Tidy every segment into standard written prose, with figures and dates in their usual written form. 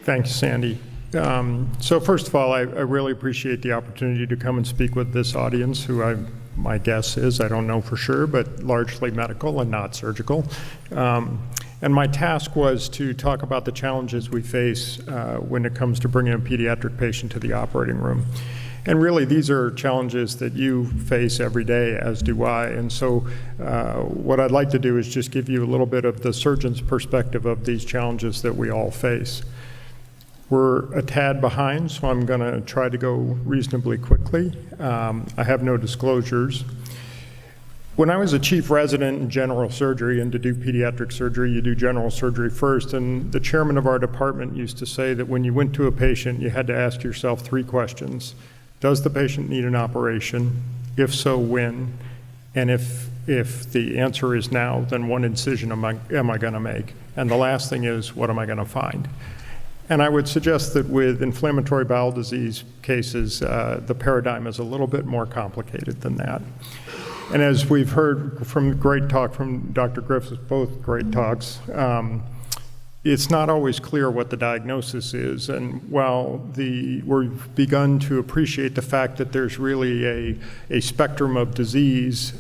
Thanks, Sandy. So first of all, I really appreciate the opportunity to come and speak with this audience, who my guess is, I don't know for sure, but largely medical and not surgical. And my task was to talk about the challenges we face when it comes to bringing a pediatric patient to the operating room. And really, these are challenges that you face every day, as do I. And so what I'd like to do is just give you a little bit of the surgeon's perspective of these challenges that we all face. We're a tad behind, so I'm going to try to go reasonably quickly. I have no disclosures. When I was a chief resident in general surgery, and to do pediatric surgery, you do general surgery first, and the chairman of our department used to say that when you went to a patient, you had to ask yourself 3 questions. Does the patient need an operation? If so, when? And if the answer is now, then what incision am I going to make? And the last thing is, what am I going to find? And I would suggest that with inflammatory bowel disease cases, the paradigm is a little bit more complicated than that. And as we've heard from great talk from Dr. Griffiths, both great talks, it's not always clear what the diagnosis is. And while we've begun to appreciate the fact that there's really a spectrum of disease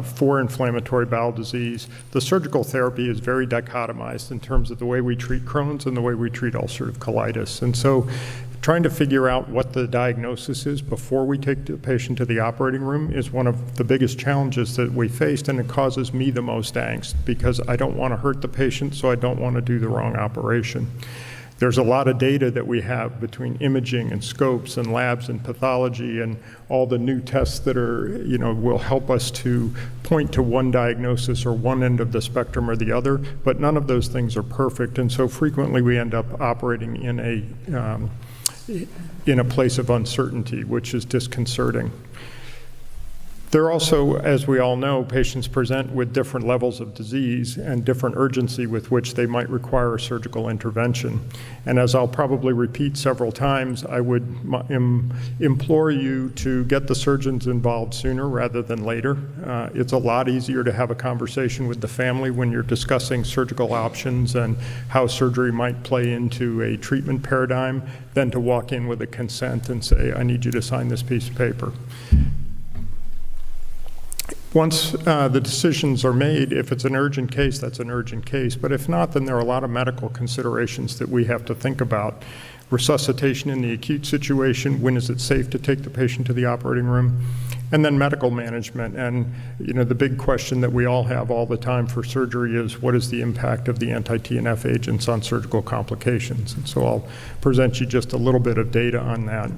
for inflammatory bowel disease, the surgical therapy is very dichotomized in terms of the way we treat Crohn's and the way we treat ulcerative colitis. And so trying to figure out what the diagnosis is before we take the patient to the operating room is one of the biggest challenges that we faced, and it causes me the most angst because I don't want to hurt the patient, so I don't want to do the wrong operation. There's a lot of data that we have between imaging and scopes and labs and pathology and all the new tests that will help us to point to one diagnosis or one end of the spectrum or the other, but none of those things are perfect, and so frequently we end up operating in a place of uncertainty, which is disconcerting. There are also, as we all know, patients present with different levels of disease and different urgency with which they might require a surgical intervention. And as I'll probably repeat several times, I would implore you to get the surgeons involved sooner rather than later. It's a lot easier to have a conversation with the family when you're discussing surgical options and how surgery might play into a treatment paradigm than to walk in with a consent and say, I need you to sign this piece of paper. Once the decisions are made, if it's an urgent case, that's an urgent case. But if not, then there are a lot of medical considerations that we have to think about. Resuscitation in the acute situation, when is it safe to take the patient to the operating room? And then medical management. And the big question that we all have all the time for surgery is, what is the impact of the anti-TNF agents on surgical complications? And so I'll present you just a little bit of data on that.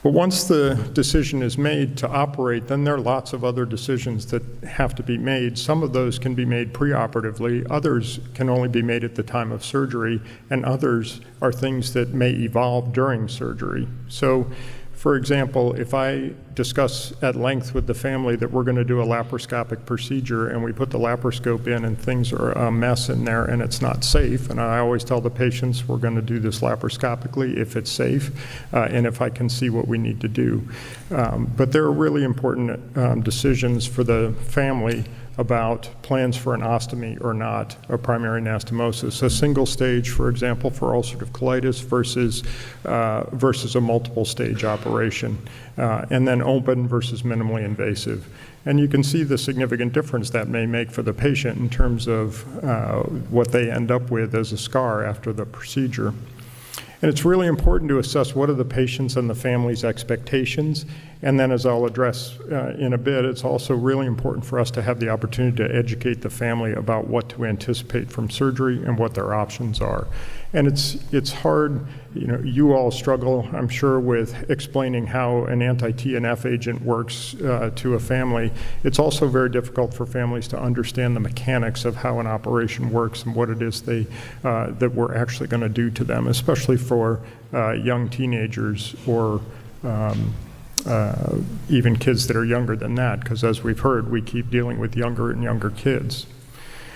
But once the decision is made to operate, then there are lots of other decisions that have to be made. Some of those can be made preoperatively, others can only be made at the time of surgery, and others are things that may evolve during surgery. So, for example, if I discuss at length with the family that we're going to do a laparoscopic procedure and we put the laparoscope in and things are a mess in there and it's not safe, and I always tell the patients we're going to do this laparoscopically if it's safe and if I can see what we need to do. But there are really important decisions for the family about plans for an ostomy or not, a primary anastomosis. A single stage, for example, for ulcerative colitis versus a multiple stage operation, and then open versus minimally invasive. And you can see the significant difference that may make for the patient in terms of what they end up with as a scar after the procedure. And it's really important to assess what are the patient's and the family's expectations. And then, as I'll address in a bit, it's also really important for us to have the opportunity to educate the family about what to anticipate from surgery and what their options are. And it's hard, you all struggle, I'm sure, with explaining how an anti-TNF agent works to a family. It's also very difficult for families to understand the mechanics of how an operation works and what it is that we're actually going to do to them, especially for young teenagers or even kids that are younger than that, because as we've heard, we keep dealing with younger and younger kids.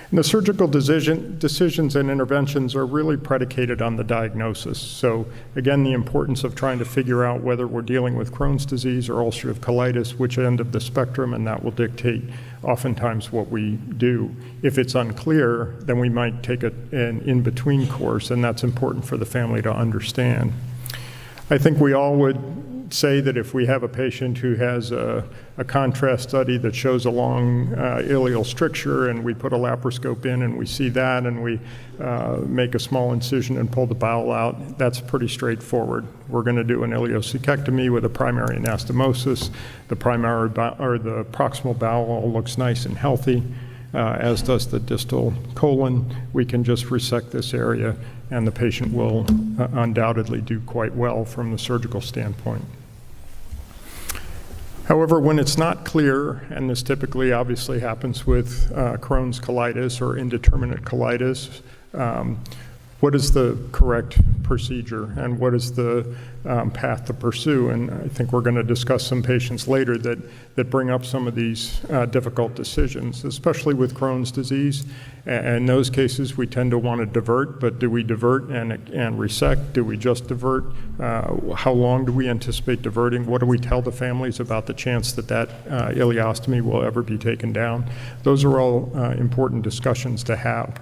And the surgical decisions and interventions are really predicated on the diagnosis. So again, the importance of trying to figure out whether we're dealing with Crohn's disease or ulcerative colitis, which end of the spectrum, and that will dictate oftentimes what we do. If it's unclear, then we might take an in-between course, and that's important for the family to understand. I think we all would say that if we have a patient who has a contrast study that shows a long ileal stricture, and we put a laparoscope in and we see that, and we make a small incision and pull the bowel out, that's pretty straightforward. We're going to do an ileocectomy with a primary anastomosis. The proximal bowel looks nice and healthy, as does the distal colon. We can just resect this area, and the patient will undoubtedly do quite well from the surgical standpoint. However, when it's not clear, and this typically obviously happens with Crohn's colitis or indeterminate colitis, what is the correct procedure and what is the path to pursue? And I think we're going to discuss some patients later that bring up some of these difficult decisions, especially with Crohn's disease. And in those cases, we tend to want to divert, but do we divert and resect? Do we just divert? How long do we anticipate diverting? What do we tell the families about the chance that ileostomy will ever be taken down? Those are all important discussions to have.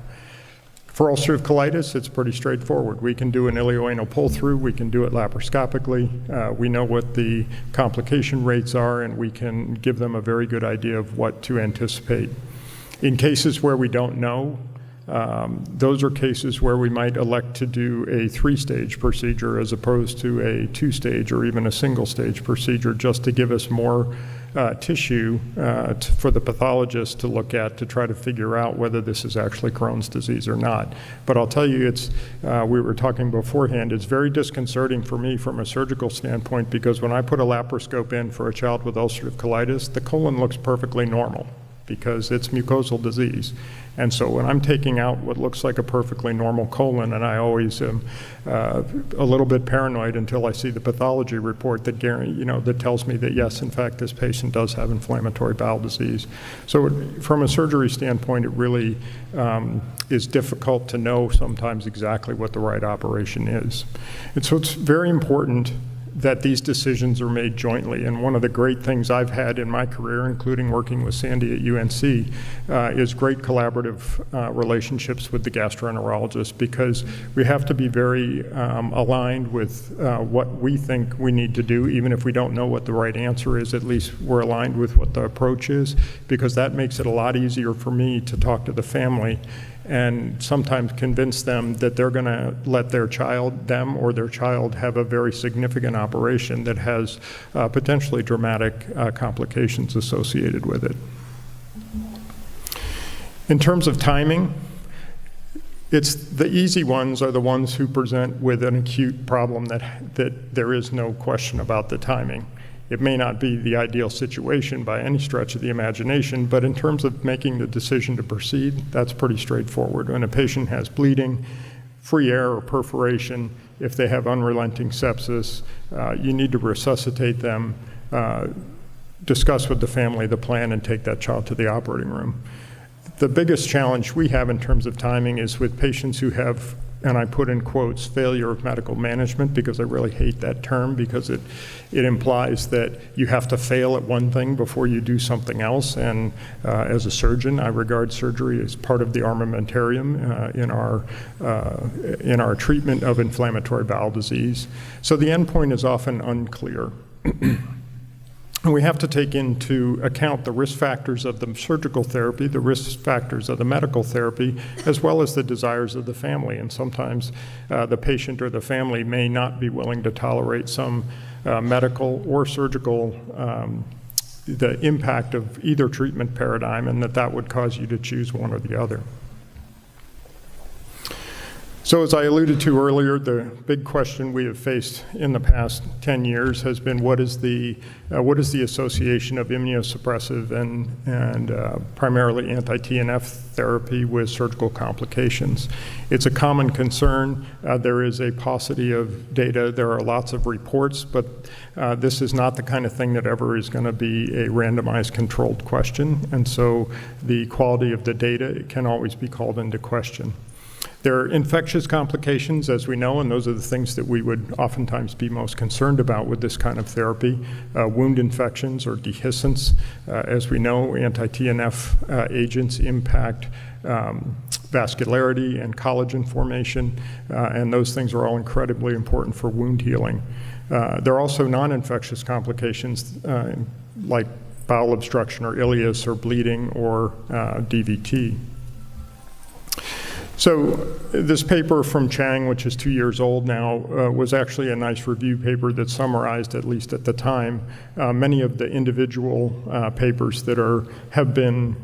For ulcerative colitis, it's pretty straightforward. We can do an ileoanal pull-through. We can do it laparoscopically. We know what the complication rates are, and we can give them a very good idea of what to anticipate. In cases where we don't know, those are cases where we might elect to do a 3-stage procedure as opposed to a 2-stage or even a single-stage procedure, just to give us more tissue for the pathologist to look at to try to figure out whether this is actually Crohn's disease or not. But I'll tell you, we were talking beforehand, it's very disconcerting for me from a surgical standpoint, because when I put a laparoscope in for a child with ulcerative colitis, the colon looks perfectly normal because it's mucosal disease. And so when I'm taking out what looks like a perfectly normal colon, and I always am a little bit paranoid until I see the pathology report that tells me that yes, in fact, this patient does have inflammatory bowel disease. So from a surgery standpoint, it really is difficult to know sometimes exactly what the right operation is. And so it's very important that these decisions are made jointly. And one of the great things I've had in my career, including working with Sandy at UNC, is great collaborative relationships with the gastroenterologist, because we have to be very aligned with what we think we need to do. Even if we don't know what the right answer is, at least we're aligned with what the approach is, because that makes it a lot easier for me to talk to the family and sometimes convince them that they're going to let their child have a very significant operation that has potentially dramatic complications associated with it. In terms of timing, it's the easy ones are the ones who present with an acute problem that there is no question about the timing. It may not be the ideal situation by any stretch of the imagination, but in terms of making the decision to proceed, that's pretty straightforward. When a patient has bleeding, free air or perforation, if they have unrelenting sepsis, you need to resuscitate them, discuss with the family the plan, and take that child to the operating room. The biggest challenge we have in terms of timing is with patients who have, and I put in quotes, failure of medical management, because I really hate that term, because it implies that you have to fail at one thing before you do something else. And as a surgeon, I regard surgery as part of the armamentarium in our treatment of inflammatory bowel disease. So the endpoint is often unclear. And we have to take into account the risk factors of the surgical therapy, the risk factors of the medical therapy, as well as the desires of the family. And sometimes the patient or the family may not be willing to tolerate some medical or surgical, the impact of either treatment paradigm, and that would cause you to choose one or the other. So as I alluded to earlier, the big question we have faced in the past 10 years has been what is the association of immunosuppressive and primarily anti-TNF therapy with surgical complications. It's a common concern. There is a paucity of data. There are lots of reports, but this is not the kind of thing that ever is going to be a randomized controlled question, and so the quality of the data can always be called into question. There are infectious complications, as we know, and those are the things that we would oftentimes be most concerned about with this kind of therapy. Wound infections or dehiscence. As we know, anti-TNF agents impact vascularity and collagen formation, and those things are all incredibly important for wound healing. There are also non-infectious complications like bowel obstruction or ileus or bleeding or DVT. So this paper from Chang, which is 2 years old now, was actually a nice review paper that summarized, at least at the time, many of the individual papers that have been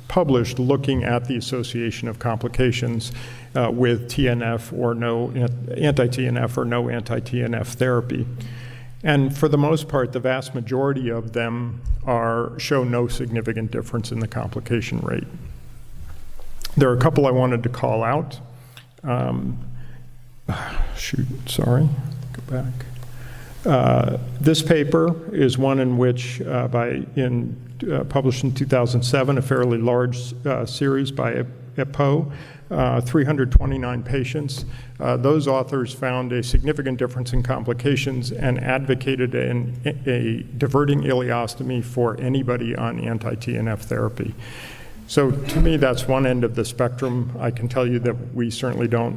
published looking at the association of complications with TNF or no anti-TNF or no anti-TNF therapy. And for the most part, the vast majority of them show no significant difference in the complication rate. There are a couple I wanted to call out. Go back. This paper is one in which, published in 2007, a fairly large series by EPO, 329 patients. Those authors found a significant difference in complications and advocated a diverting ileostomy for anybody on anti-TNF therapy. So to me, that's one end of the spectrum. I can tell you that we certainly don't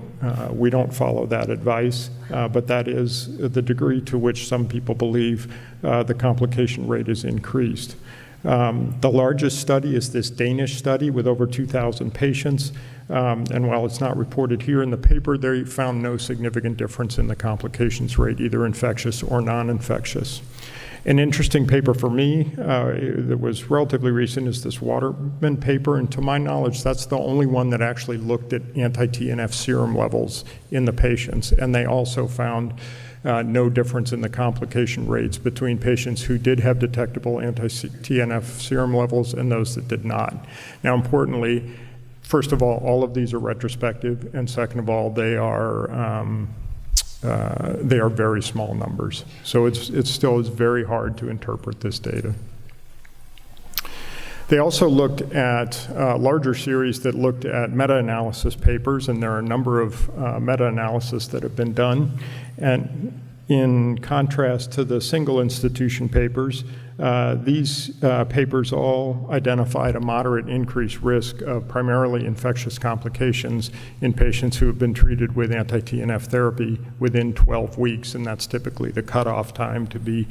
follow that advice, but that is the degree to which some people believe the complication rate is increased. The largest study is this Danish study with over 2,000 patients, and while it's not reported here in the paper, they found no significant difference in the complications rate, either infectious or non-infectious. An interesting paper for me that was relatively recent is this Waterman paper, and to my knowledge, that's the only one that actually looked at anti-TNF serum levels in the patients, and they also found no difference in the complication rates between patients who did have detectable anti-TNF serum levels and those that did not. Now, importantly, first of all of these are retrospective, and second of all, they are very small numbers. So it still is very hard to interpret this data. They also looked at a larger series that looked at meta-analysis papers, and there are a number of meta-analysis that have been done. And in contrast to the single institution papers, these papers all identified a moderate increased risk of primarily infectious complications in patients who have been treated with anti-TNF therapy within 12 weeks, and that's typically the cutoff time to be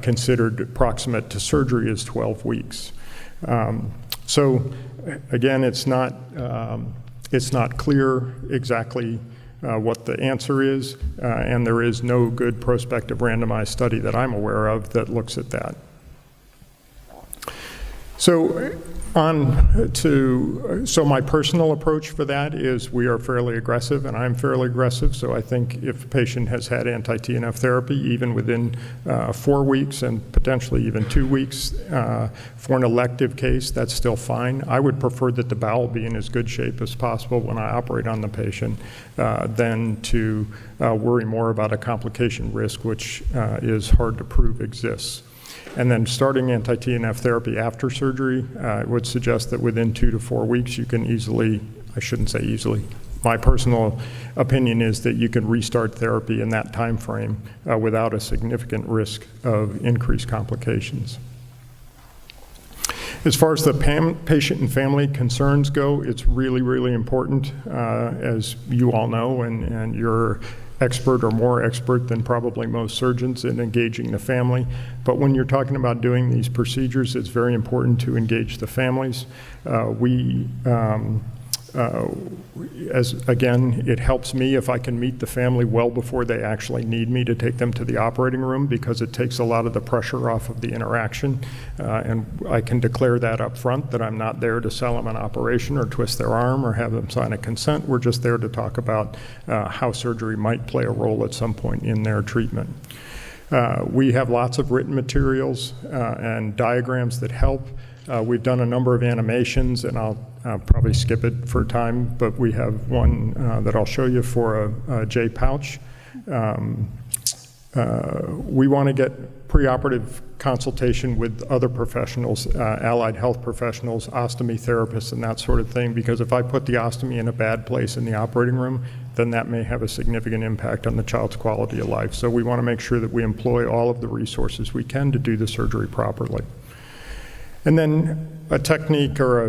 considered proximate to surgery is 12 weeks. So again, it's not clear exactly what the answer is, and there is no good prospective randomized study that I'm aware of that looks at that. So my personal approach for that is we are fairly aggressive, and I'm fairly aggressive. So I think if a patient has had anti-TNF therapy, even within 4 weeks and potentially even 2 weeks for an elective case, that's still fine. I would prefer that the bowel be in as good shape as possible when I operate on the patient than to worry more about a complication risk, which is hard to prove exists. And then starting anti-TNF therapy after surgery would suggest that within 2 to 4 weeks you can easily, I shouldn't say easily, my personal opinion is that you can restart therapy in that time frame without a significant risk of increased complications. As far as the patient and family concerns go, it's really, really important, as you all know, and you're expert or more expert than probably most surgeons in engaging the family. But when you're talking about doing these procedures, it's very important to engage the families. We Again, it helps me if I can meet the family well before they actually need me to take them to the operating room, because it takes a lot of the pressure off of the interaction. And I can declare that up front, that I'm not there to sell them an operation or twist their arm or have them sign a consent. We're just there to talk about how surgery might play a role at some point in their treatment. We have lots of written materials and diagrams that help. We've done a number of animations, and I'll probably skip it for time, but we have one that I'll show you for a J pouch. We want to get preoperative consultation with other professionals, allied health professionals, ostomy therapists, and that sort of thing, because if I put the ostomy in a bad place in the operating room, then that may have a significant impact on the child's quality of life. So we want to make sure that we employ all of the resources we can to do the surgery properly. And then a technique or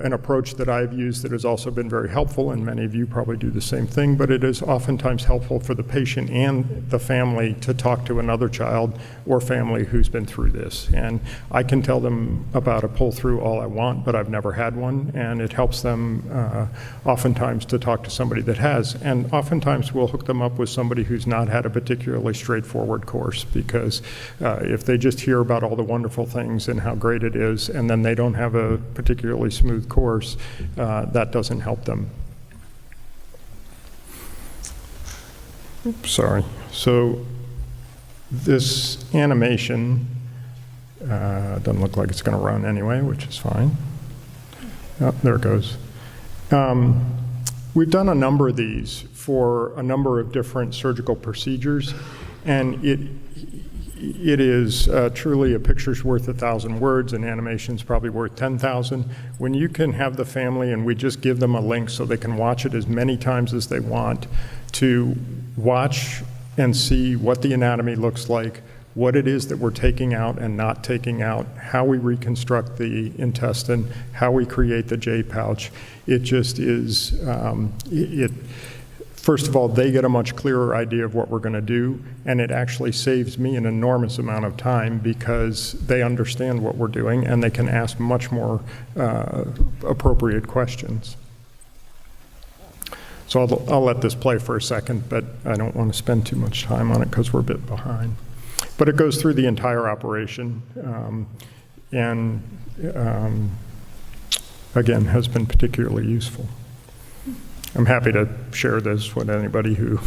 an approach that I've used that has also been very helpful, and many of you probably do the same thing, but it is oftentimes helpful for the patient and the family to talk to another child or family who's been through this. And I can tell them about a pull-through all I want, but I've never had one, and it helps them oftentimes to talk to somebody that has. And oftentimes we'll hook them up with somebody who's not had a particularly straightforward course, because if they just hear about all the wonderful things and how great it is, and then they don't have a particularly smooth course, that doesn't help them. Oops, sorry. So this animation doesn't look like it's going to run anyway, which is fine. Oh, there it goes. We've done a number of these for a number of different surgical procedures, and it is truly a picture's worth 1,000 words, and animation's probably worth 10,000. When you can have the family, and we just give them a link so they can watch it as many times as they want, to watch and see what the anatomy looks like, what it is that we're taking out and not taking out, how we reconstruct the intestine, how we create the J pouch. It just is, first of all, they get a much clearer idea of what we're going to do, and it actually saves me an enormous amount of time because they understand what we're doing and they can ask much more appropriate questions. So I'll let this play for a second, but I don't want to spend too much time on it because we're a bit behind. But it goes through the entire operation, and again, has been particularly useful. I'm happy to share this with anybody who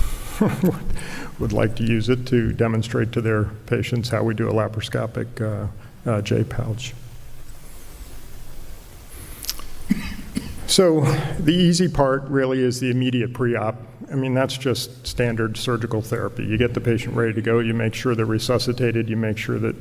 would like to use it to demonstrate to their patients how we do a laparoscopic J pouch. So the easy part really is the immediate pre-op. I mean, that's just standard surgical therapy. You get the patient ready to go, you make sure they're resuscitated, you make sure that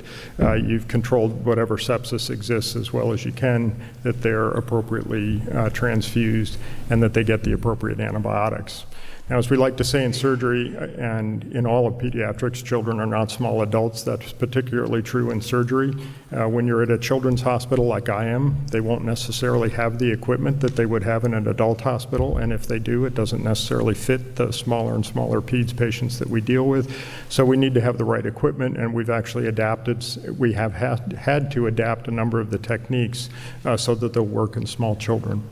you've controlled whatever sepsis exists as well as you can, that they're appropriately transfused, and that they get the appropriate antibiotics. Now, as we like to say in surgery and in all of pediatrics, children are not small adults. That's particularly true in surgery. When you're at a children's hospital like I am, they won't necessarily have the equipment that they would have in an adult hospital, and if they do, it doesn't necessarily fit the smaller and smaller peds patients that we deal with. So we need to have the right equipment, and we've actually adapted. We have had to adapt a number of the techniques so that they'll work in small children.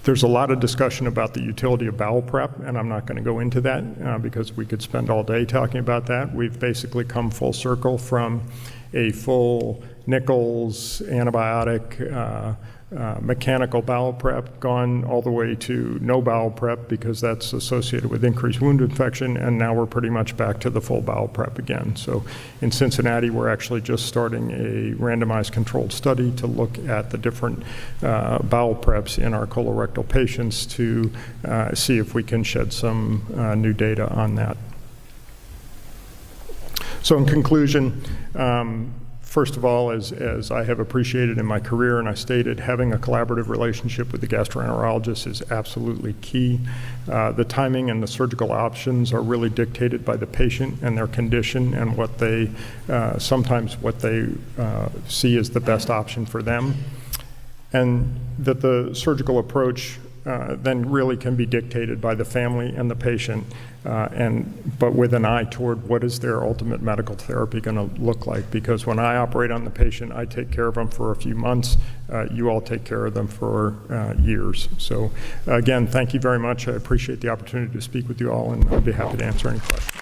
There's a lot of discussion about the utility of bowel prep, and I'm not going to go into that because we could spend all day talking about that. We've basically come full circle from a full Nichols antibiotic mechanical bowel prep, gone all the way to no bowel prep because that's associated with increased wound infection, and now we're pretty much back to the full bowel prep again. So in Cincinnati, we're actually just starting a randomized controlled study to look at the different bowel preps in our colorectal patients to see if we can shed some new data on that. So in conclusion, first of all, as I have appreciated in my career, and I stated, having a collaborative relationship with the gastroenterologist is absolutely key. The timing and the surgical options are really dictated by the patient and their condition and what they, sometimes what they see as the best option for them. And that the surgical approach then really can be dictated by the family and the patient, but with an eye toward what is their ultimate medical therapy going to look like. Because when I operate on the patient, I take care of them for a few months. You all take care of them for years. So again, thank you very much. I appreciate the opportunity to speak with you all, and I'd be happy to answer any questions.